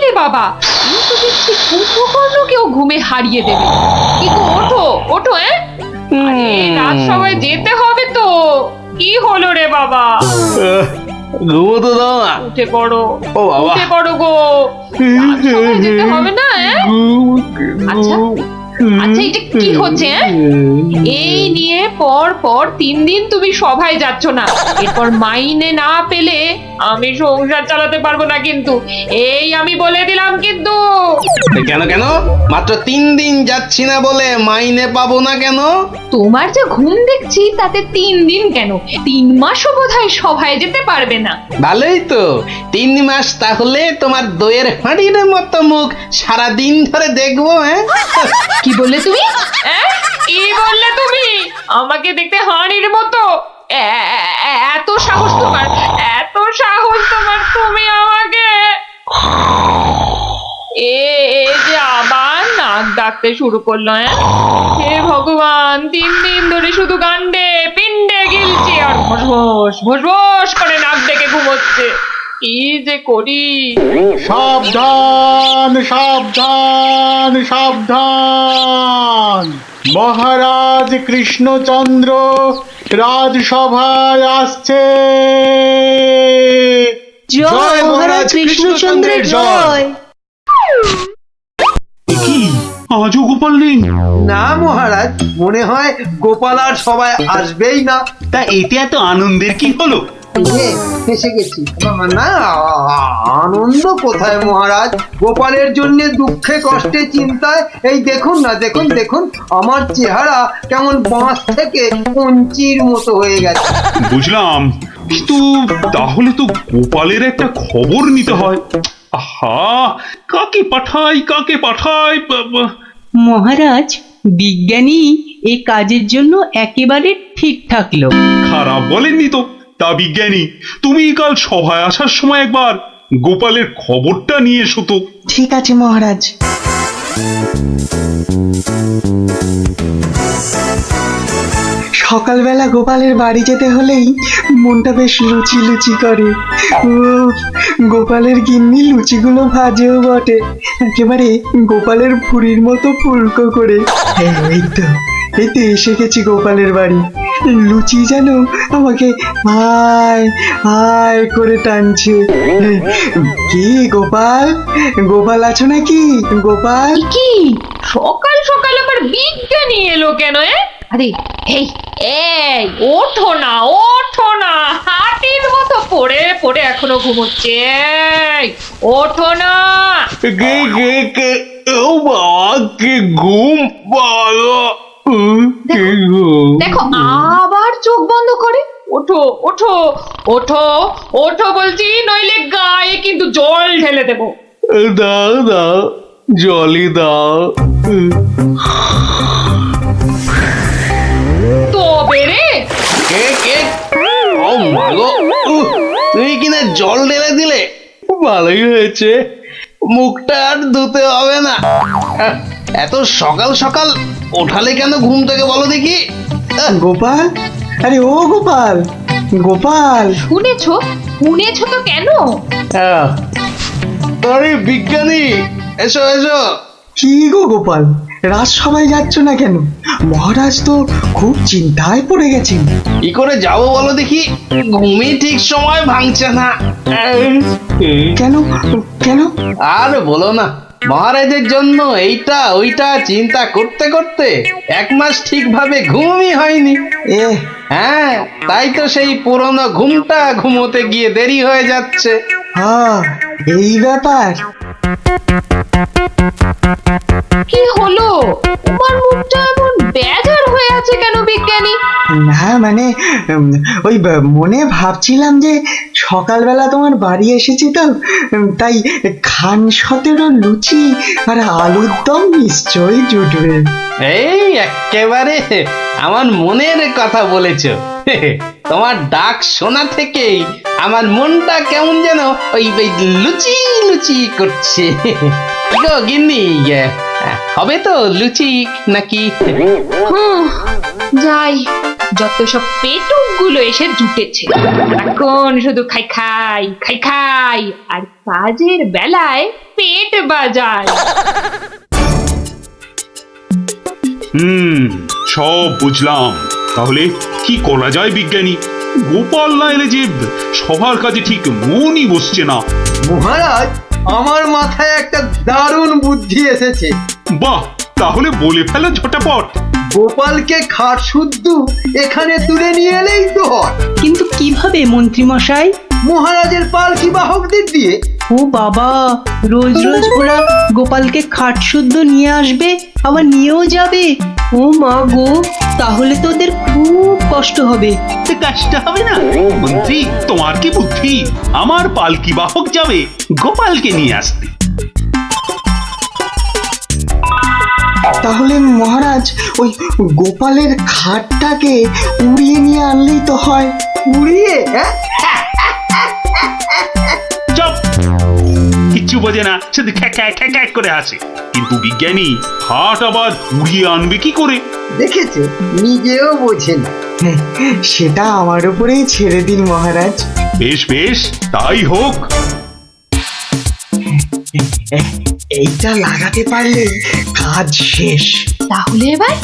বুঝলি বাবা, কিন্তু দেখছি কুম্ভকর্ণকেও ঘুমে হারিয়ে দেবে। কি গো, ওঠো ওঠো, আরে রাজসভায় যেতে হবে তো। কি হলো রে বাবা? ঘুমোতে দাও না। উঠে পড়ো, ও বাবা, উঠে পড়ো গো, রাজসভায় যেতে হবে না? আচ্ছা আচ্ছা, এটা কি হচ্ছে? এই নিয়ে পর পর 3 দিন তুমি সভায় যাচ্ছ না, এরপর মাইনে না পেলে আমি সংসার চালাতে পারবো না কিন্তু, এই আমি বলে দিলাম কিন্তু। কেন কেন? মাত্র 3 দিন যাচ্ছি না বলে মাইনে পাবো না কেন? তোমার যে ঘুম দেখছি তাতে 3 দিন কেন, 3 মাসও বোধহয় সভায় যেতে পারবে না। ভালোই তো, 3 মাস তাহলে তোমার দইয়ের হাঁড়ির মতো মুখ সারাদিন ধরে দেখবো। কি বললে তুমি? কি বললে তুমি? আমাকে দেখতে হাঁড়ির মতো? এত সাহস তোমার, এত সাহস তোমার, তুমি আমাকে এ যে আবার নাক ডাকতে শুরু করলো। হে ভগবান, 3 দিন ধরে শুধু গান্ডে পিণ্ডে গিলছে আর ভোস ভোস করে নাক ডেকে ঘুমোচ্ছে। কি যে করি! সাবধান সাবধান সাবধান, মহারাজ কৃষ্ণচন্দ্র রাজসভায় আসছে। জয় মহারাজ কৃষ্ণচন্দ্রের জয়। কি আজও গোপাল নেই? না মহারাজ, মনে হয় গোপাল আর সবাই আসবেই না। তা এতে এত আনন্দের কি হলো? ফেসে গেছি না, আনন্দ কোথায় মহারাজ, গোপালের জন্য দুঃখে কষ্টে চিন্তায় এই দেখুন না, দেখুন দেখুন আমার চেহারা কেমন বাঁশ থেকে কঞ্চির মতো হয়ে গেছে। বুঝলাম, কিন্তু তাহলে তো গোপালের একটা খবর নিতে হয়। আহা, কাকে পাঠাই কাকে পাঠাই? মহারাজ, বিজ্ঞানী এ কাজের জন্য একেবারে ঠিকঠাক লোক। খারাপ বলেননি তো। তা বিজ্ঞানী, তুমি কাল সভায় আসার সময় একবার গোপালের খবরটা নিয়ে এসো তো। ঠিক আছে মহারাজ। সকালবেলা গোপালের বাড়ি যেতে হলেই মনটা বেশ লুচি লুচি করে। উফ, গোপালের গিন্নি লুচিগুলো ভাজেও বটে, একেবারে গোপালের ভুঁড়ির মতো ফুলকো করে। এই তো এসে গেছি গোপালের বাড়ি। লুচি যেন আমাকে আয় আয় করে টানছে। কি গোপাল, গোপাল আছো নাকি গোপাল? কি সকাল সকাল আবার বিজ্ঞানী এলো কেন? আরে এই এই ওঠো না, ওঠো না, হাতির মতো পড়ে পড়ে এখনো ঘুমোচ্ছে। ওঠো না। কে কে কে? ও বাবা, কি ঘুম পালো! কি ঘুম! দেখো আবার চোখ বন্ধ করে। ওঠো ওঠো ওঠো ওঠো বলছি, নইলে গায়ে কিন্তু জল ঢেলে দেবো। দাও দাও, জলই দাও। তবে রে, কে কে? ও মাগো, তুমি কিনা জল ঢেলে দিলে? ভালোই হয়েছে, মুখটা আর ধুতে হবে না। এত সকাল সকাল ওঠালে কেন ঘুম থেকে বলো দেখি? গোপাল, আরে ও গোপাল, গোপাল। শুনেছো শুনেছো তো কেন? আরে বিজ্ঞানী, এসো এসো। কি গো গোপাল, রাজসভায় যাচ্ছ না কেন? মহারাজ তো খুব চিন্তায় পড়ে গেছেন। কি করে যাবো বলো দেখি, ঘুমই ঠিক সময় ভাঙছে না। কেন কেন? আর বলো না, মহারাজের জন্য এইটা ওইটা চিন্তা করতে করতে 1 মাস ঠিকভাবে ঘুমই হয়নি। হ্যাঁ, তাই তো সেই পুরনো ঘুমটা ঘুমোতে গিয়ে দেরি হয়ে যাচ্ছে। হ্যাঁ, এই ব্যাপার। কি হলো, তোমার মুখটা এমন বেজার হয়ে আছে কেন বিজ্ঞানী? না মানে ওই মনে ভাবছিলাম যে সকালবেলা তোমার বাড়ি এসেছি তো, তাই খান 17 লুচি আর আলুর দম নিশ্চয়ই জুটবে। এই একেবারে আমার মনের কথা বলেছো। তোমার ডাক শোনা থেকেই আমার মনটা কেমন যেন ওই লুচি লুচি করছে। গো গিন্নি, হবে তো লুচি নাকি? যাই, যত সব পেটুক গুলো এসে জুটেছে, এখন শুধু খাই খাই খাই খাই আর কাজের বেলায় পেট বাজায়। সব বুঝলাম। তাহলে কি করা যায় বিজ্ঞানী? গোপাল না এলে যে সবার কাজে ঠিক মনই বসছে না। মহারাজ, আমার মাথায় একটা দারুণ বুদ্ধি এসেছে। বাহ, তাহলে বলে ফেলো ঝটাপট। গোপালকে খাট শুদ্ধ এখানে তুলে নিয়ে এলেই তো হয়। কিন্তু কিভাবে মন্ত্রী মশাই? মহারাজের পালকি বাহকদের দিয়ে। ও বাবা, রোজ রোজ ওরা গোপালকে খাট শুদ্ধ নিয়ে আসবে, আবার নিয়েও যাবে। ও মা গো, তাহলে তো ওদের খুব কষ্ট হবে। কষ্ট হবে না মন্ত্রী, তোমার কি বুদ্ধি? আমার পালকি বাহক যাবে গোপালকে নিয়ে আসতে। তাহলে মহারাজ ওই গোপালের খাটটাকে উড়িয়ে নিয়ে আনলেই তো হয়। উড়িয়ে? হ্যাঁ, চুপ, কিচ্ছু বোঝে না, শুধু খ্যাক করে আসে। কিন্তু বিজ্ঞানী, হাট আবার উড়িয়ে আনবে কি করে? দেখেছে, নিজেও বোঝে না। সেটা আমার উপরেই ছেড়ে দিন মহারাজ। বেশ বেশ, তাই হোক। এইটা লাগাতে পারলে কাজ শেষ। তাহলে এবার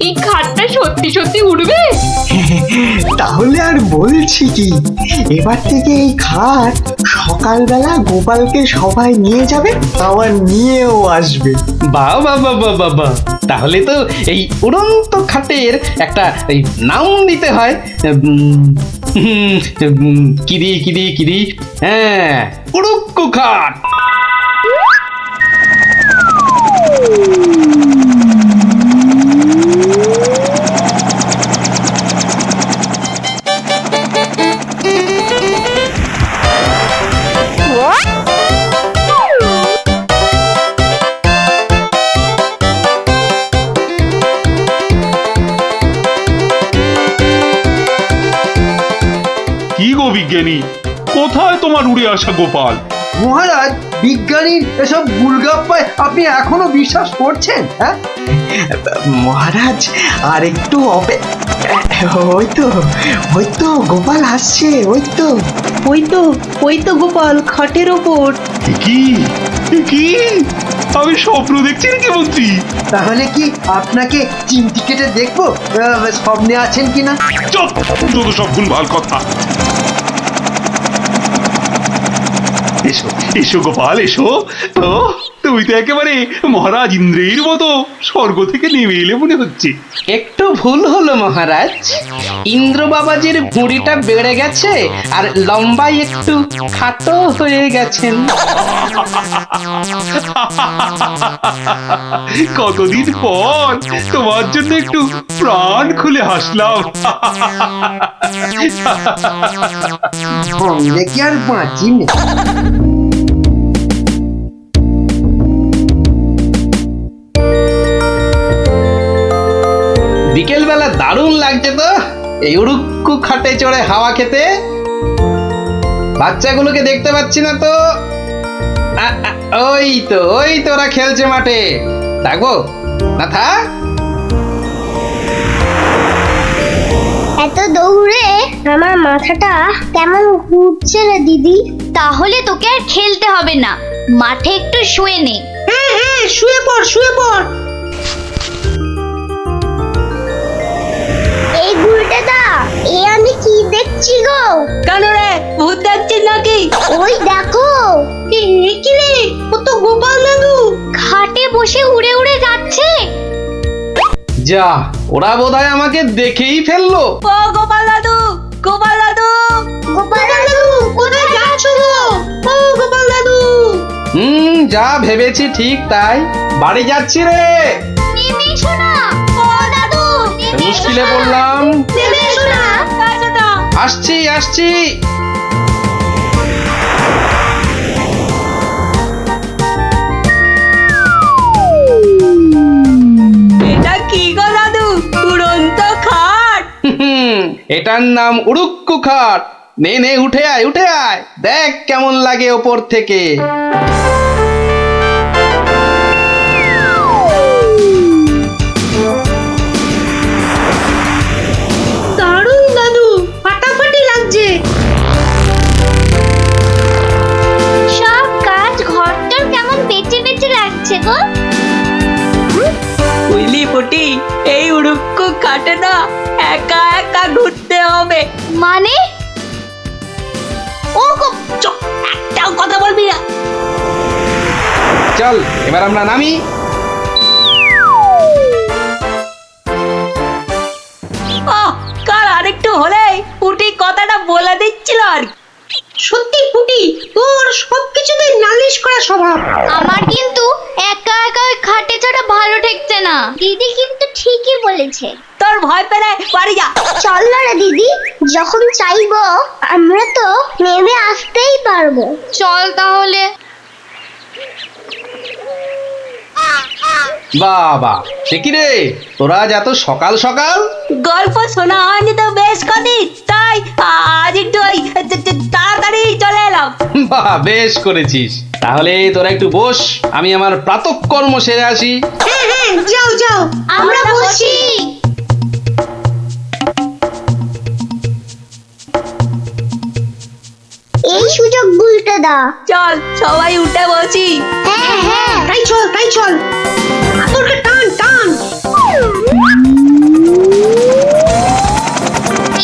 এই খাটটা সত্যি সত্যি উঠবে? তাহলে আর বলছি কি, এবার থেকে এই খাট সকালবেলা গোপালকে সবাই নিয়ে যাবে, আবার নিয়েও আসবে। বাহ বাহ বাহ বাহ বাহ বাহ। তাহলে তো এই উড়ন্ত খাটের একটা এই নাম দিতে হয়। কিরি, হ্যাঁ, উড়ুক্কু খাট। কি গো বিজ্ঞানী, কোথায় তোমার উড়ে আসা গোপাল? মহারাজ, বিজ্ঞানীর এসব গুলগাপ্পায় আপনি এখনো বিশ্বাস করছেন? হ্যাঁ, মহারাজ আর একটু ওই তো গোপাল আসছে। ওই তো গোপাল খাটের ওপর। কি কি আমি স্বপ্ন দেখছি নাকি মন্ত্রী? তাহলে কি আপনাকে চিমটি কেটে দেখবো স্বপ্নে আছেন কিনা? চুপ, যত সব ভুলভাল কথা। এসো এসো গোপাল, এসো। তো তুমি তো একেবারে মহারাজ ইন্দ্রের মতো স্বর্গ থেকে নেমে এলে মনে হচ্ছে। একটু ভুল হলো মহারাজ, ইন্দ্র বাবাজির ভুঁড়িটা বেড়ে গেছে আর লম্বাই একটু খাটো হয়ে গেছেন। কতদিন পর তোমার জন্য একটু প্রাণ খুলে হাসলাম। ভাঙলে কি আর বাঁচি না। বিকেলবেলা দারুণ লাগছে তো এই উড়ুক্কু খাটে চড়ে হাওয়া খেতে। বাচ্চাগুলোকে দেখতে পাচ্ছি না তো। ওই তো ওরা খেলছে মাঠে। থাকবো না, থাক। এত দৌড়ে আমার মাথাটা কেমন ঘুরছে রে দিদি। তাহলে তোকে আর খেলতে হবে না, মাঠে একটু শুয়ে নে। হ্যাঁ, শুয়ে পড়। এই গুলটাটা, এ আমি কি দেখছি গো? কেন রে, ভূত দেখছিস নাকি? ওই দেখো, কি রে, ও তো গোপাল দাদু। খাটে বসে উড়ে উড়ে যাচ্ছে। যা, ওরা বোধহয় আমাকে দেখেই ফেললো। ও গোপাল দাদু। গোপাল দাদু, কোথায় যাচ্ছ গো? ও গোপাল দাদু। যা ভেবেছি ঠিক তাই, বাড়ি যাচ্ছি রে। নেমে এসো না। ও দাদু, নেমে এসো মুশকিলে না। পড়লাম। নেমে এসো না। আসছি। এটা কি গো দাদু, উড়ন্ত খাট? এটার নাম উড়ুক্কু খাট। নে উঠে আয়, দেখ কেমন লাগে ওপর থেকে। লাগছে গো। বুঝলি পুটি, এই উড়ুক্কু কাটে না একা একা ঘুরতে হবে। মানে ও গো, একটাও কথা বলবি না। চল এবার আমরা নামি। কাল আরেকটু হলেই পুটি কথাটা বলে দিচ্ছিল আর কি। সত্যি পুটি, তোর সবকিছুতে নালিশ করা স্বভাব। আমার কিন্তু একা একা ওই খাটে চড়া ভালো ঠেকছে না। দিদি কিন্তু ঠিকই বলেছে। তোর ভয় পেলে বাড়ি যা। চল না রে দিদি, যখন চাইবো আমরা তো নেমে আসতেই পারবো। চল তাহলে। বাবা, সে কি রে, তোরা আজ এত সকাল সকাল? গল্প শোনা হয়নি তো বেশ কদিন, তাই আজ একটু ওই তাড়াতাড়ি চলে এলাম। বাহ, বেশ করেছিস। তাহলে তোরা একটু বস, আমি আমার প্রাতঃকর্ম সেরে আসি। হ্যাঁ, যাও যাও, আমরা বসি। এই সুযোগ গুলতে দা। চল সবাই উঠে বসি। হ্যাঁ হ্যাঁ, তাই চল তোরকে টান টান।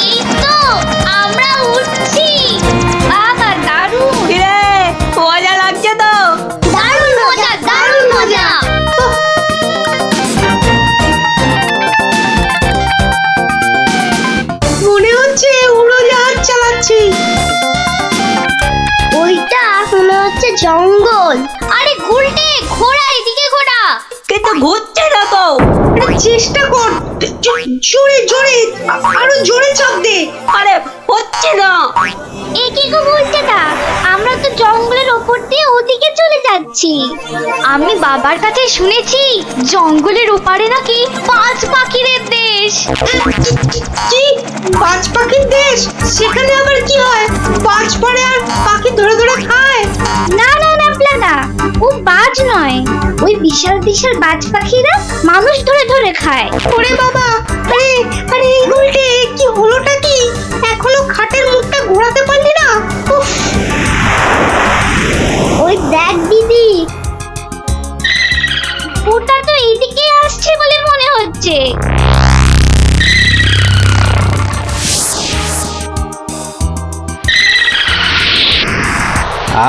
এই তো আমরা উঠছি। বাবা দারুণ কিরে, মজা লাগছে তো? দারুণ মজা, দারুণ মজা। মনে হচ্ছে উড়োজাহাজ চালাচ্ছি। ওইটা মনে হচ্ছে জঙ্গল। আরে গুলটে, ঘোড়া এদিকে ঘোড়া। কিন্তু ঘুরছে না তো। চেষ্টা কর, জোরে জোরে, আরো জোরে চাপ দে। আরে হচ্ছে না। এ কি গো গুলটে দা, আমরা তো জঙ্গলের ওপর দিয়ে ওদিকে চলে যাচ্ছি। আমি বাবার কাছে শুনেছি জঙ্গলের ওপারে নাকি পাঁচ পাখিদের দেশ। কি, পাঁচ পাখির দেশ? সেখানে আবার কি হয়? পাঁচ পরে আর পাখি ধরে ধরে খায়? না না না প্লাদা, ও বাজ নয়, ওই বিশাল বিশাল বাজ পাখিরা মানুষ ধরে ধরে খায়। ওরে বাবা, আরে আরে এই উল্টে কি হলোটা কি? এখনো খাটের মুখটা ঘোরাতে পারলি না? উফ, ওই দেখ দিদি, ওটা তো এইদিকে আসছে বলে মনে হচ্ছে।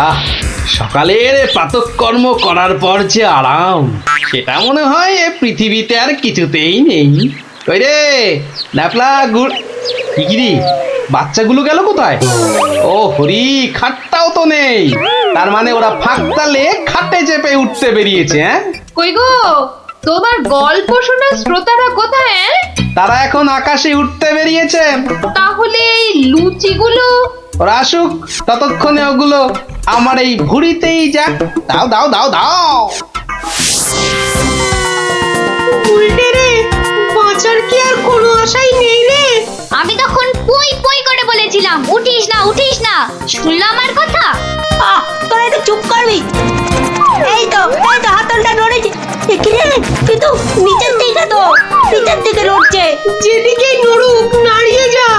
আহ, সকালের প্রাতঃকর্ম করার পর যে আরাম, সেটা মনে হয় এ পৃথিবীতে আর কিছুতেই নেই। ওই রে ন্যাপলা গুড়, কি রে, বাচ্চাগুলো গেল কোথায়? ও হরি, খাটটাও তো নেই। তার মানে ওরা ফাঁক তালে খাটে চেপে উঠতে বেরিয়েছে। হ্যাঁ, কই গো, তোমার গল্প শোনার শ্রোতারা কোথায়? তারা এখন আকাশে উঠতে বেরিয়েছে। তাহলে এই লুচিগুলো? ওরা আসুক, ততক্ষণে ওগুলো আমার এই ভুঁড়িতেই যাক। দাও দাও দাও দাও। উল্টে রে, বাঁচার কি আর কোনো আশাই নেই রে? আমি তখন পই পই করে বলেছিলাম উঠিস না উঠিস না, শুনলাম আমার কথা? তোরা একটু চুপ করবি? এই তো হাতলটা নড়েছে। কিন্তু নিচের দিকে তো, নিচের দিকে নড়ছে। যেদিকেই নড়ুক, নাড়িয়ে যা।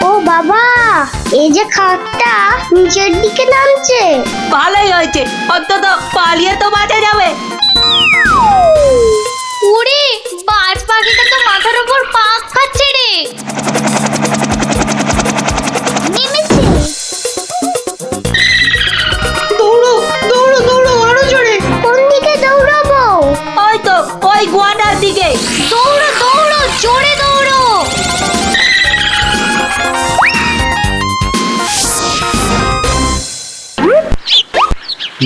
ও বাবা, এই যে খাটটা নিচের দিকে নামছে। ভালোই হয়েছে, অন্তত পালিয়ে তো বাঁচা যাবে। ওরে, বাজ পাখিটা তো মাথার উপর পাক খাচ্ছে রে। নেমেছে। দৌড়ো দৌড়ো দৌড়ো, আরো জোরে। কোন দিকে দৌড়াবো? ওই তো, ওই গোয়াটার দিকে। দৌড়ো দৌড়ো, জোরে দৌড়ো।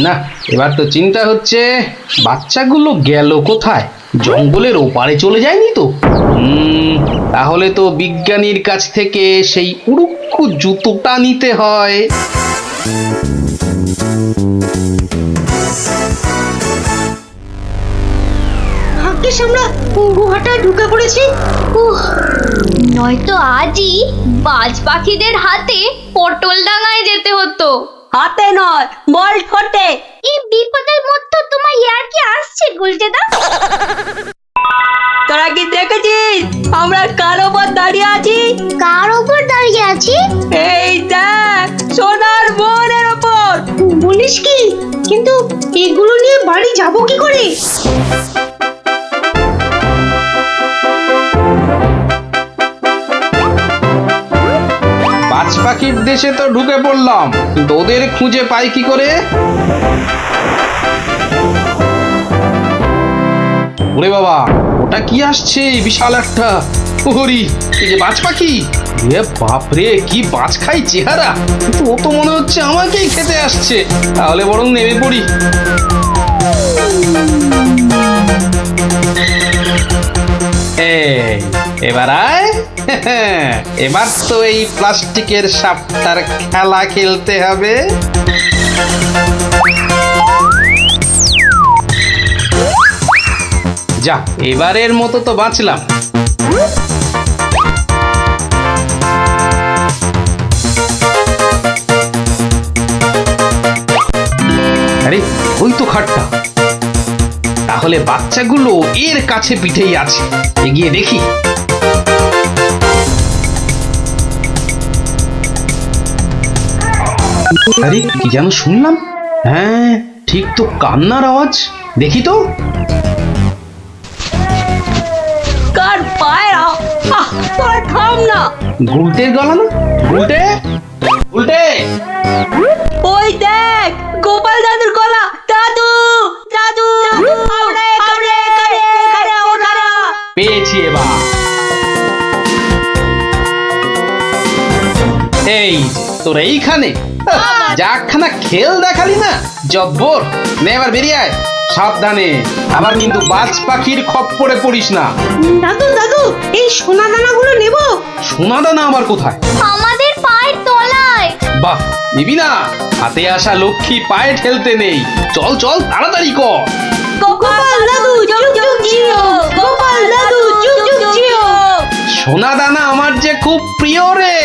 না, এবার তো চিন্তা হচ্ছে বাচ্চাগুলো গেল কোথায়? জঙ্গলের ওপারে চলে যায়নি তো? তাহলে তো বিজ্ঞানীর কাছ থেকে সেই উড়ুক্কু জুতোটা নিতে হয়। ভাগ্যিস আমরা গুহাটা ঢুকে পড়েছি। নয়তো আজই বাজ পাখিদের হাতে পটল ডাঙায় যেতে হতো। হাতে নয়, বল ঠোঁটে। এই বিপদের মধ্যে তোমার ইয়ার কি আসছে গুলটেদা? তোরা কি দেখেছিস আমরা কার ওপর দাঁড়িয়ে আছি? কার ওপর দাঁড়িয়ে আছি? এই দেখ, সোনার বোনের ওপর। বলিস কি? কিন্তু এগুলো নিয়ে বাড়ি যাব কি করে? বাজ পাখির দেশে তো ঢুকে পড়লাম, কিন্তু ওদের খুঁজে পাই কি করে? ওরে বাবা, ওটা কি আসছে বিশাল একটা! ওরি, এই যে বাজ পাখি! এ বাপরে, কি বাজ খাই চেহারা! কিন্তু ও তো মনে হচ্ছে আমাকেই খেতে আসছে। তাহলে বরং নেমে পড়ি। এই, এবার আয়। এবার তো এই প্লাস্টিকের সাপটার খেলা খেলতে হবে। যা, এবারের মতো তো বাঁচলাম। আরে, ওই তো খাটটা। তাহলে বাচ্চাগুলো এর কাছে পিঠেই আছে। এগিয়ে দেখি। আরে, কি যেন শুনলাম? হ্যাঁ, ঠিক তো কান্নার আওয়াজ। দেখি তো। কার পায়রা? তোর থাম না। গুলটের গলা না? গুলটে, গুলটে! ওই দেখ, গোপাল দাদুর গলা। দাদু, দাদু, পেয়েছি এবার। এই যে, তোর এইখানে যাখানা খেল দেখালি না, জব্বর! নে এবার বেরিয়ে আয়, সাবধানে। আবার কিন্তু বাজ পাখির খপ্পরে পড়িস না। দাদু, দাদু, এই সোনা দানাগুলো নেব? সোনা দানা আবার কোথায়? আমাদের পায়ের তলায়। বাহ, নিবি না? হাতে আসা লক্ষ্মী পায়ে ঠেলতে নেই। চল চল, তাড়াতাড়ি কর। গোপাল দাদু, যুগ যুগ জিও। গোপাল দাদু, যুগ যুগ জিও। সোনা দানা আমার যে খুব প্রিয় রে।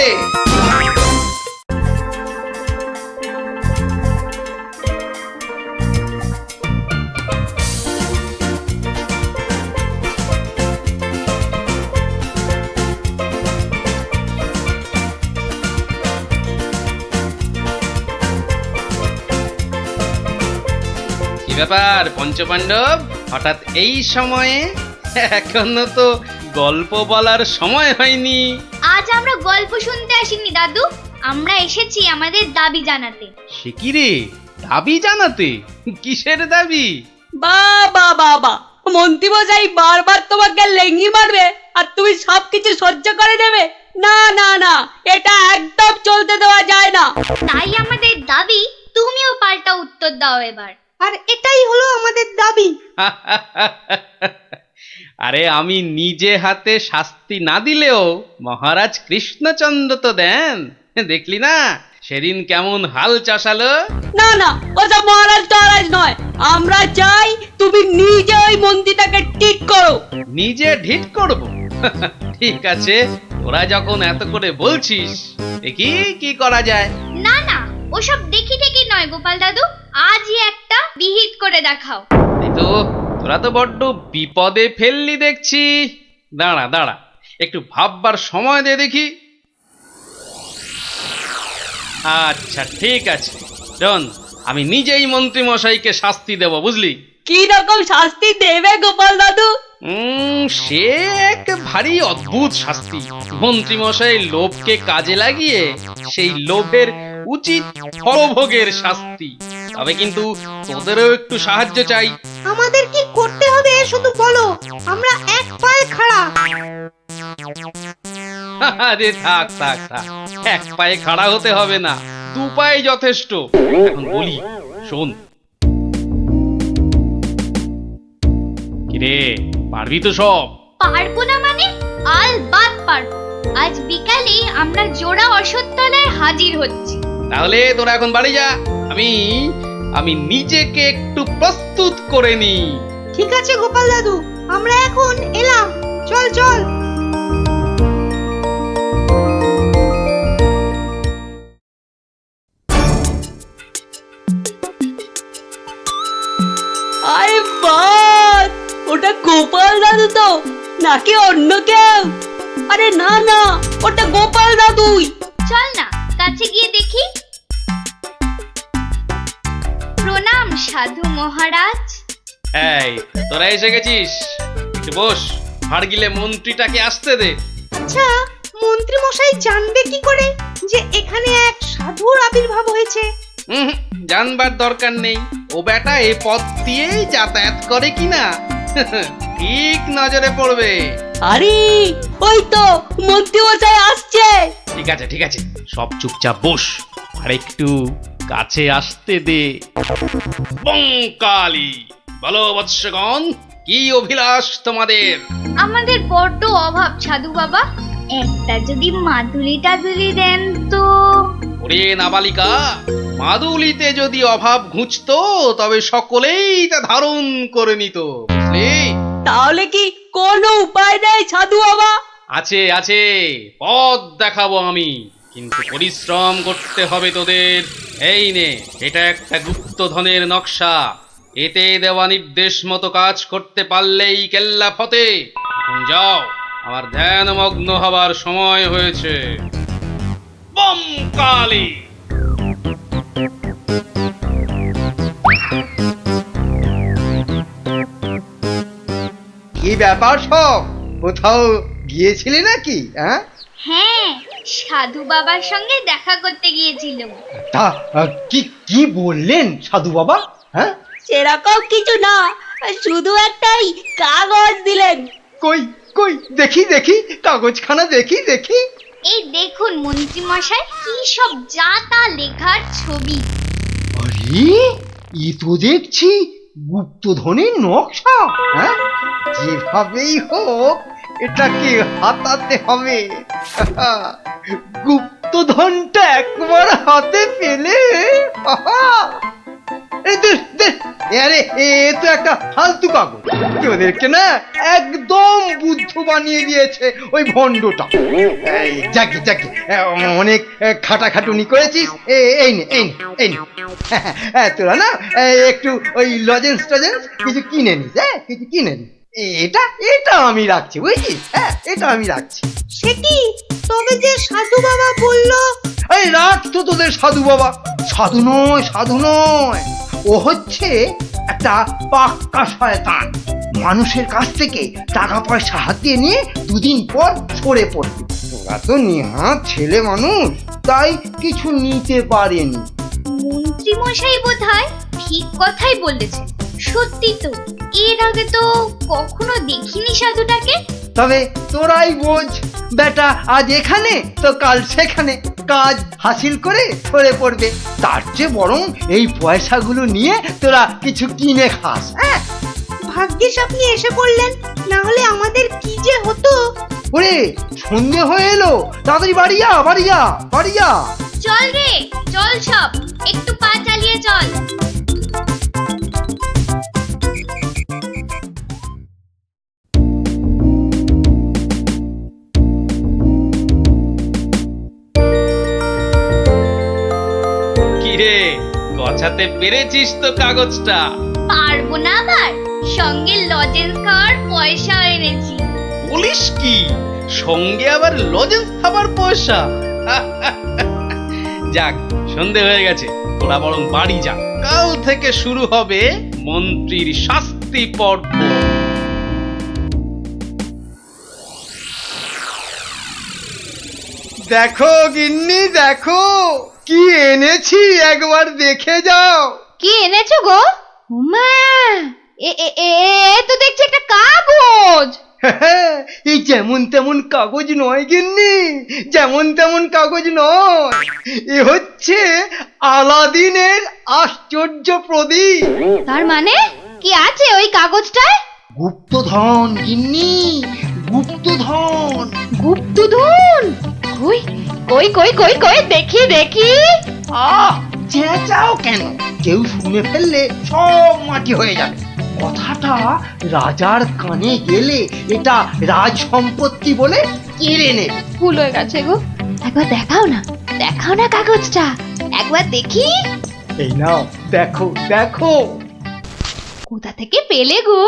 কি ব্যাপার পঞ্চপাণ্ডব, হঠাৎ এই সময়ে? এখনো তো গল্প বলার সময় হয়নি। আজ আমরা গল্প শুনতে আসিনি দাদু, আমরা এসেছি আমাদের দাবি জানাতে। সে কি রে, দাবি জানাতে? কিসের দাবি? বাবা বাবা, মন্ত্রী মশাই বারবার তোমাকে লেঙ্গি মারবে আর তুমি সবকিছু সহ্য করে নেবে? না না না, এটা একদম চলতে দেওয়া যায় না। তাই আমাদের দাবি তুমিও পাল্টা উত্তর দাও এবার। আর এটাই হলো আমাদের দাবি। আরে, আমি নিজে হাতে শাস্তি না দিলেও মহারাজ কৃষ্ণচন্দ্র তো দেন। দেখলি না সেদিন কেমন হাল চাষালো? না না, ওসব মহারাজ টহারাজ নয়, আমরা চাই তুমি নিজে ওই মন্ত্রীটাকে ঠিক করো। নিজে ঢিট করব? ঠিক আছে, তোরা যখন এত করে বলছিস, দেখি কি করা যায়। না না, ওসব দেখি টেকি নয় গোপাল দাদু, আজই একটা বিহিত করে দেখাও। এই তো, তোরা তো বড্ড বিপদে ফেললি দেখছি। দাঁড়া দাঁড়া, একটু ভাববার সময় দে দেখি। আচ্ছা, ঠিক আছে, শোন, আমি নিজেই মন্ত্রী মশাইকে শাস্তি দেব, বুঝলি? কি রকম শাস্তি দেবে গোপাল দাদু? সে এক ভারী অদ্ভুত শাস্তি। মন্ত্রী মশাই লোভকে কাজে লাগিয়ে সেই লোভের উচিত ফলভোগের শাস্তি। তবে কিন্তু তোদেরও একটু সাহায্য চাই। আমাদের কি করতে হবে শুধু বলো, আমরা এক পায়ে খাড়া। আরে থাক থাক থাক, এক পায়ে খাড়া হতে হবে না, দু পায়ে যথেষ্ট। এখন বলি, শোন। কিরে, পারবি তো সব? পারবো না মানে? আলবাত পারবো। আজ বিকালে আমরা জোড়া অশ্বত্থতলায় হাজির হচ্ছি। তাহলে তোরা এখন বাড়ি যা, আমি নিজেকে একটু প্রস্তুত করে নি। ঠিক আছে গোপাল দাদু, আমরা এখন এলাম। চল চল। আরে বাস, ওটা গোপাল দাদু তো নাকি অন্য কেউ? আরে না না, ওটা গোপাল দাদুই। চল না কাছে গিয়ে দেখি। প্রণাম সাধু মহারাজ। এই তোরা এসে গেছিস, একটু বস। হাড় গিলে মন্ত্রীটাকে আসতে দে। আচ্ছা, মন্ত্রী মশাই জানবে কি করে যে এখানে এক সাধুর আবির্ভাব হয়েছে? জানবার দরকার নেই, ও বেটা এ পথ দিয়েই যাতায়াত করে কিনা ঠিক নজরে পড়বে। আরে ওই তো মন্ত্রী মশাই আসছে। ঠিক আছে ঠিক আছে, সব চুপচাপ বস, আর একটু কাছে আসতে দে। বঙ্কালি, বলো বৎসগণ, কি অভিলাষ তোমাদের? আমাদের বড্ড অভাব সাধু বাবা, একটা যদি মাদুলি টাদুলি দেন তো। ওরে নাবালিকা, মাদুলিতে যদি অভাব ঘুচতো তবে সকলেই তা ধারণ করে নিত, বুঝলি? তাহলে কি কোনো উপায় নেই সাধু বাবা? আছে আছে, পথ দেখাবো আমি, কিন্তু পরিশ্রম করতে হবে তোদের। এই নে, এটা একটা গুপ্তধনের নকশা, এতে দেওয়া নির্দেশ মতো কাজ করতে পারলেই কেল্লা ফতে। এখন যাও, আমার ধ্যানমগ্ন হবার সময় হয়েছে। বম কালী। কি ব্যাপার সব, কোথাও গিয়েছিলি নাকি? হ্যাঁ, হ্যাঁ, সাধু বাবার সঙ্গে দেখা করতে গিয়েছিল। তা কি কি বললেন সাধু বাবা? হ্যাঁ, সেরকম কিছু না, শুধু একটাই কাগজ দিলেন। কই কই দেখি দেখি, কাগজখানা দেখি দেখি। এই দেখুন মন্ত্রী মশাই, কি সব যা তা লেখার ছবি। আরে, এ তো দেখছি গুপ্তধনের নকশা। হ্যাঁ, যেভাবেই হোক এটাকে হাতাতে হবে। গুপ্তধনটা একবার হাতে পেলে, আরে এ তো একটা ফালতু কাগজ। কি ওদেরকে না একদম বুদ্ধ বানিয়ে দিয়েছে ওই ভণ্ডটা। যাকে যাকে, অনেক খাটাখাটুনি করেছিস। এই নে এই নে এই নে, তোরা না একটু ওই লজেন্স টজেন্স কিছু কিনে নিস। হ্যাঁ, কিছু কিনে নিস। এটা এটা আমি রাখছি, বুঝছিস? হ্যাঁ, এটা আমি রাখছি। সে কি, তবে যে সাধু বাবা বললো। এই রাখ তো তোদের সাধু বাবা। সাধু নয়, সাধু নয়, ও হচ্ছে একটা পাক্কা শয়তান। মানুষের কাছ থেকে টাকা পয়সা হাতিয়ে নিয়ে দুদিন পর সরে পড়বে। তোরা তো নেহাত ছেলে মানুষ, তাই কিছু নিতে পারেনি। মন্ত্রী মশাই বোধহয় ঠিক কথাই বলেছেন। সত্যি তো, এর আগে তো কখনো দেখিনি সাধুটাকে। তবে তোরাই বোঝ, বেটা আজ এখানে তো কাল সেখানে কাজ হাসিল করে সরে পড়বে। তার চেয়ে বরং এই পয়সাগুলো নিয়ে তোরা কিছু কিনে খাস। হ্যাঁ, ভাগ্যিস আপনি এসে পড়লেন, না হলে আমাদের কি যে হতো। ওরে, সন্ধে হয়ে এলো, তাড়াতাড়ি বাড়ি যা, বাড়ি যা, বাড়ি যা। চল রে, চল সব, একটু পা চালিয়ে চল। কিরে, গছাতে পেরেছিস তো কাগজটা? পারবো না আবার, সঙ্গে লজেন্স খাওয়ার পয়সা এনেছি। বলিস কি, সঙ্গে আবার লজেন্স খাবার পয়সা? যাক, সন্ধে হয়ে গেছে, তোরা বরং বাড়ি যা। কাল থেকে শুরু হবে মন্ত্রীর শাস্তি পর্ব। দেখো গিন্নি, দেখো কি এনেছি, একবার দেখে যাও। কি এনেছো গো? মা, এ এ এ এ তো দেখছি একটা কাগজ। এই যেমন তেমন কাগজ নয় গিন্নি, যেমন তেমন কাগজ নয়। এ হচ্ছে আলাদিনের আশ্চর্য প্রদীপ। তার মানে কি আছে ওই কাগজটায়? গুপ্তধন গিন্নি, গুপ্তধন। গুপ্তধন? কই কই কই কই কই, দেখি দেখি। চেঁচাও কেন? কেউ শুনে ফেললে সব মাটি হয়ে যাবে। কথাটা রাজার কানে গেলে এটা রাজ সম্পত্তি বলে কেড়ে নেবে। ভুল হয়ে গেছে গো, একবার দেখাও না, দেখাও না কাগজটা, একবার দেখি। এই নাও, দেখো দেখো। কোথা থেকে পেলে গো?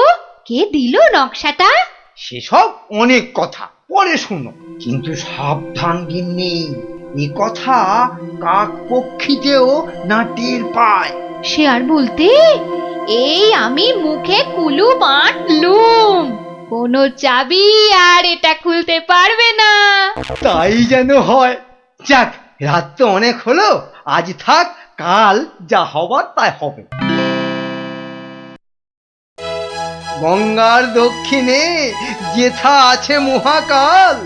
কে দিল নকশাটা? সেসব অনেক কথা পরে শুনো, কিন্তু সাবধান গিন্নি, এ কথা কাক পক্ষীতেও না টের পায়। সে আর বলতে, এই আমি মুখে কুলু বাঁধলুম, কোনো চাবি আর এটা খুলতে পারবে না। তাই যেন হয়। যাক, রাত তো অনেক হলো, আজ থাক, কাল যা হবার তাই হবে। গঙ্গার দক্ষিণে যেথা আছে মহাকাল,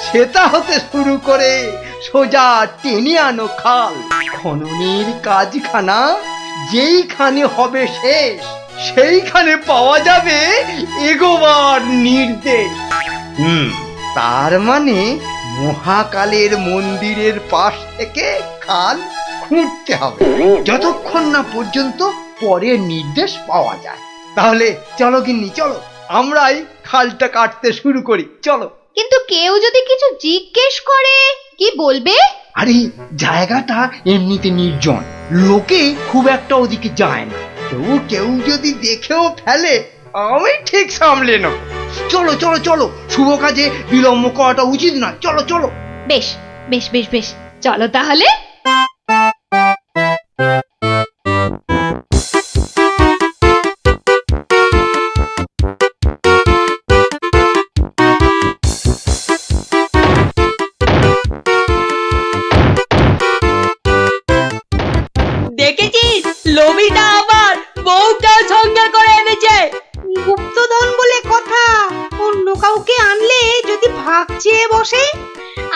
সেটা হতে শুরু করে সোজা টেনে আনো খাল। খননের কাজখানা যেইখানে হবে শেষ, সেইখানে পাওয়া যাবে এগোবার নির্দেশ। তার মানে মহাকালের মন্দিরের পাশ থেকে খাল খুঁড়তে হবে, যতক্ষণ না পর্যন্ত পরের নির্দেশ পাওয়া যায়। তাহলে চলো গিন্নি, চলো, আমরাই খালটা কাটতে শুরু করি, চলো। কিন্তু কেউ যদি কিছু জিজ্ঞেস করে, কি বলবে? আরে জায়গাটা এমনিতে নির্জন, লোকে খুব একটা ওদিকে যায় না, তবু কেউ যদি দেখেও ফেলে আমি ঠিক সামলে নেব। চলো চলো চলো, শুভ কাজে বিলম্ব করাটা উচিত নয়, চলো চলো। বেশ বেশ বেশ বেশ, চলো তাহলে। দেখেছিস, লোভিটা আবার বউটাও সঙ্গে করে এনেছে। গুপ্তধন বলে কথা, অন্য কাউকে আনলে যদি ভাগ চেয়ে বসে।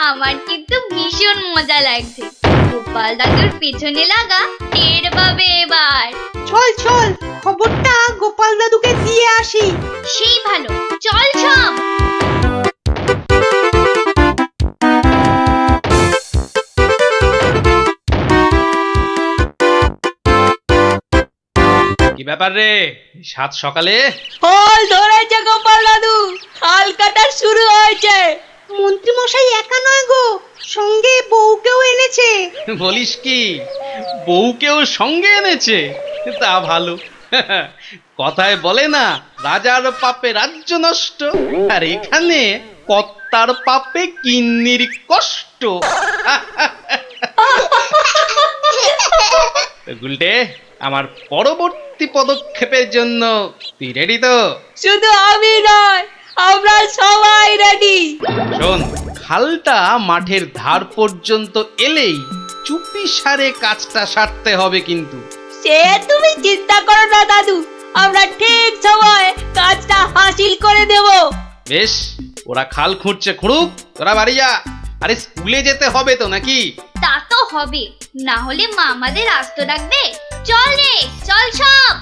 আমার কিন্তু ভীষণ মজা লাগছে। গোপাল দাদুর পেছনে লাগা টের পাবে এবার। চল চল, খবরটা গোপাল দাদুকে দিয়ে আসি। সেই ভালো, চল সব। কি ব্যাপার রে, সাত সকালে? ফল ধরেছে গোপাল দাদু, খাল কাটা শুরু হয়েছে। মন্ত্রী মশাই একা নয় গো, সঙ্গে বউকেও এনেছে। বলিস কি, বউকেও সঙ্গে এনেছে? তা ভালো। কথায় বলে না, রাজার পাপে রাজ্য নষ্ট, আর এখানে কর্তার পাপে কিন্নির কষ্ট। গুলটে, আমার পরবর্তী পদক্ষেপের জন্য তুই রেডি তো? শুধু আমি নয়, আমরা সবাই রেডি। শোন, খালটা মাঠের ধার পর্যন্ত এলেই চুপি সারে কাজটা সারতে হবে কিন্তু। সে তুমি চিন্তা করো না দাদু, আমরা ঠিক সময় কাজটা হাসিল করে দেব। বেশ, ওরা খাল খুঁড়ছে খুঁড়ুক, তোরা বাড়ি যা। আরে স্কুলে যেতে হবে তো নাকি? তা তো হবে, না হলে মা আমাদের আস্ত রাখবে। চল রে, চল সব।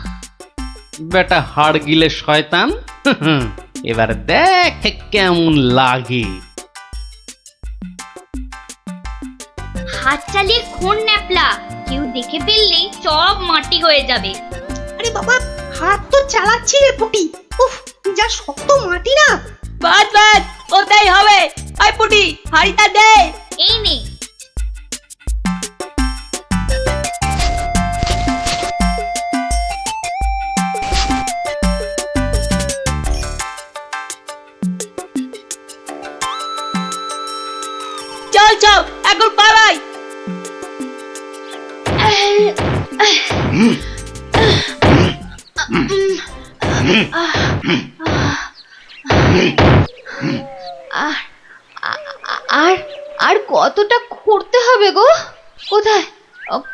বেটা হাড় গিলে শয়তান, এবার দেখ কেমন লাগে। হাত চালিয়ে খুন ন্যাপলা, কেউ দেখে ফেললেই সব মাটি হয়ে যাবে। আরে বাবা, হাত তো চালাচ্ছি রে পুটি। উফ, যা শক্ত মাটি না। বাদ বাদ, ওটাই হবে। আই পুটি, হাড়িটা দে। এই নে। চল চল, এখন পালাই। আর আর কতটা খুঁড়তে হবে গো? কোথায়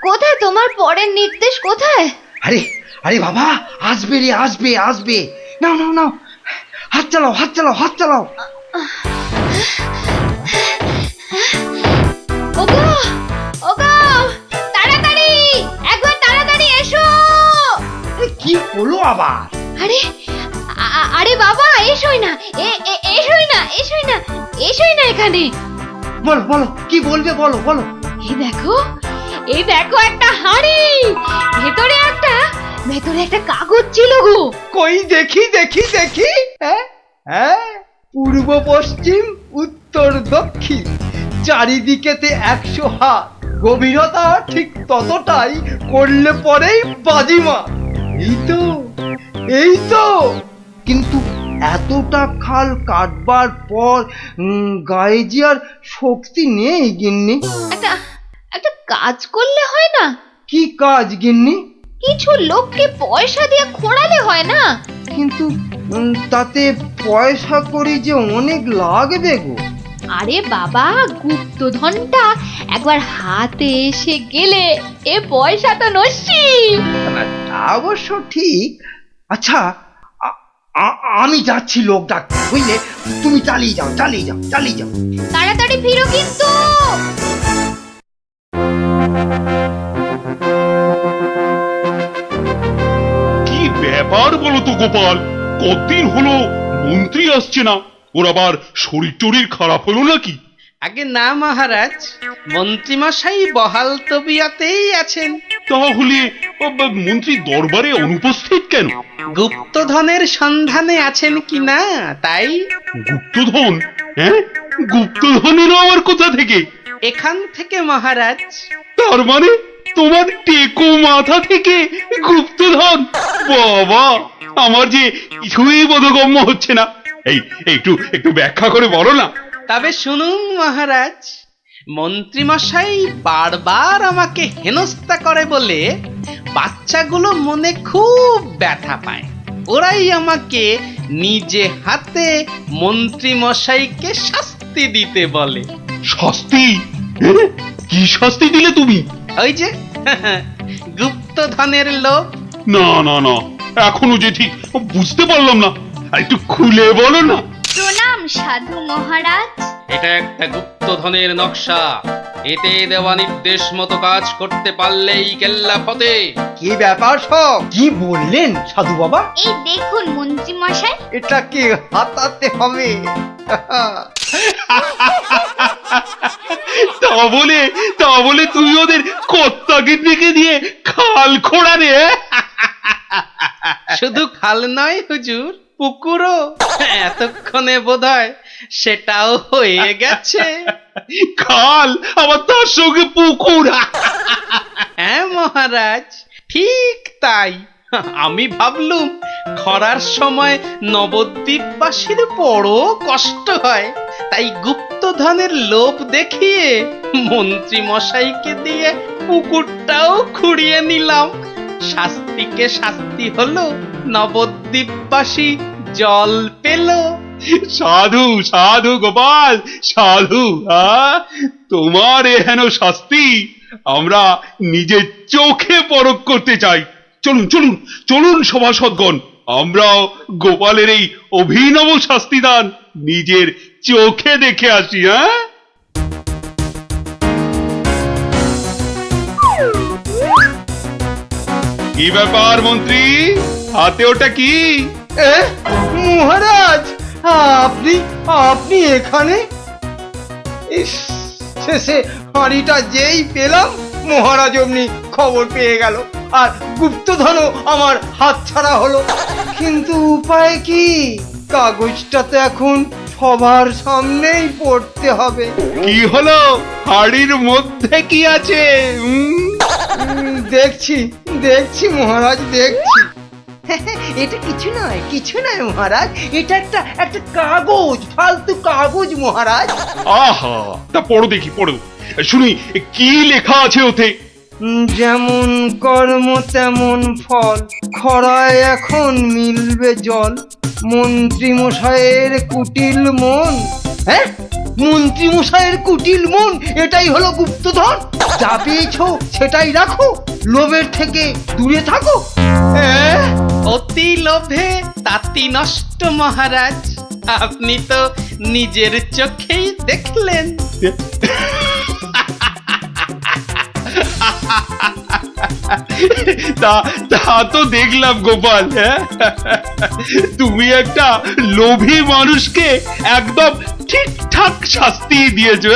কোথায় তোমার পরের নির্দেশ কোথায়? আরে আরে বাবা, আসবে রে, আসবে আসবে। নাও নাও নাও, হাত চালাও হাত চালাও হাত চালাও। ওগো ওগো, তাড়াতাড়ি, একবার তাড়াতাড়ি এসো। কি হলো আবার? আরে আরে বাবা, এসোই না, এসোই না, এসোই না, এসোই না এখানে। বলো বলো, কি বলবে বলো বলো। এই দেখো একটা হাঁড়ি, ভেতরে একটা কাগজ ছিল গো। কই দেখি দেখি দেখি। হ্যাঁ হ্যাঁ, পূর্ব পশ্চিম উত্তর দক্ষিণ চারিদিকেতে 100 হাত, গভীরতা ঠিক ততটাই, করলে পরেই বাজিমা। এই তো। কিন্তু এতটা খাল কাটবার পর গায়ে যে আর শক্তি নেই গিন্নি। একটা কাজ করলে হয় না? কি কাজ গিন্নি? কিছু লোককে পয়সা দিয়ে খোঁড়ালে হয় না? কিন্তু তাতে পয়সা করি যে অনেক লাগবে গো। আরে বাবা, গুপ্তধনটা একবার হাতে এসে গেলে এ পয়সা তো নস্যি। তা অবশ্য ঠিক। আচ্ছা, আমি যাচ্ছি লোক ডাকতে, বুঝলে? তুমি চালিয়ে যাও, চালিয়ে যাও, চালিয়ে যাও। তাড়াতাড়ি ফিরো কিন্তু। কি ব্যাপার বলো তো গোপাল, কতদিন হলো মন্ত্রী আসছে না? ওর আবার শরীর টরীর খারাপ হলো নাকি? আগে না মহারাজ, মন্ত্রীমশাই বহাল তবিয়তেই আছেন। তাহলে মন্ত্রী দরবারে অনুপস্থিত কেন? গুপ্তধনের সন্ধানে আছেন কিনা তাই। গুপ্তধন? হ্যাঁ, গুপ্তধনেরও আবার কোথা থেকে? এখান থেকে মহারাজ। তার মানে তোমার টেকো মাথা থেকে গুপ্তধন? বাবা, আমার যে কিছুই বোধগম্য হচ্ছে না। এই একটু একটু ব্যাখ্যা করে বলো না। তবে শুনুন মহারাজ, মন্ত্রীমশাই বারবার আমাকে হেনস্থা করে বলে বাচ্চাগুলো মনে খুব ব্যথা পায়। ওরাই আমাকে নিজে হাতে মন্ত্রীমশাইকে শাস্তি দিতে বলে। শাস্তি? হ্যাঁ? কি শাস্তি দিলে তুমি? ওই যে গুপ্তধনের লোভ। না না না, এখনো যে ঠিক বুঝতে পারলাম না, একটু খুলে বলো না। প্রণাম সাধু মহারাজ। এটা একটা গুপ্তধনের নকশা। এতে দেওয়া নির্দেশ মতো কাজ করতে পারলেই কেল্লা ফতে। কি ব্যাপার সব? কি বললেন সাধু বাবা? এই দেখুন মন্ত্রী মশাই। এটাকে হাতাতে হবে। তা বলে তুই ওদের কর্তাকে ডেকে দিয়ে খাল খোঁড়ারে? শুধু খাল নয় হুজুর, পুকুরও। এতক্ষণে বোধহয় সেটাও হয়ে গেছে। খাল আবার তার সঙ্গে পুকুর? হ্যাঁ মহারাজ, ঠিক তাই। আমি ভাবলুম খরার সময় নবদ্বীপবাসীর বড় কষ্ট হয়, তাই গুপ্তধনের লোভ দেখিয়ে মন্ত্রী মশাইকে দিয়ে পুকুরটাও খুঁড়িয়ে নিলাম। শাস্তিকে শাস্তি হলো, নবদ্বীপবাসী জল পেল। সাধু সাধু গোপাল, সাধু। তোমার এহেন শাস্তি আমরা নিজের চোখে পরখ করতে চাই। চলুন চলুন চলুন সভাসদগণ, আমরাও গোপালের এই অভিনব শাস্তিদান নিজের চোখে দেখে আসি। হ্যাঁ, কি ব্যাপার মন্ত্রী, হাতে ওটা কি? মহারাজ, আপনি আপনি এখানে? ইস, শেষে হাঁড়িটা যেই পেলাম মহারাজ অমনি খবর পেয়ে গেল, আর গুপ্তধনও আমার হাতছাড়া হলো। কিন্তু উপায় কি? কাগজটা তো এখন সবার সামনেই পড়তে হবে। কি হলো, হাড়ির মধ্যে কি আছে? দেখছি দেখছি মহারাজ, দেখছি। এটা কিছু নয়, কিছু নয় মহারাজ, এটা একটা একটা কাগজ, ফালতু কাগজ মহারাজ। আহা, তা পড়ো দেখি, পড়ো শুনি কি লেখা আছে ওতে। যেমন কর্ম তেমন ফল, খরায় এখন মিলবে জল, মন্ত্রী মশাইয়ের কুটিল মন। হ্যাঁ, মন্ত্রী মশাইয়ের কুটিল মন, এটাই হলো গুপ্তধন। যা পেয়েছো সেটাই রাখো, লোভের থেকে দূরে থাকো। হ্যাঁ, অতি লোভে তাতি নষ্ট মহারাজ। আপনি তো নিজের চোখেই দেখলেন। তা তো দেখলাম গোপাল। হ্যাঁ, তুমি একটা লোভী মানুষকে একদম ঠিকঠাক শাস্তি দিয়েছো।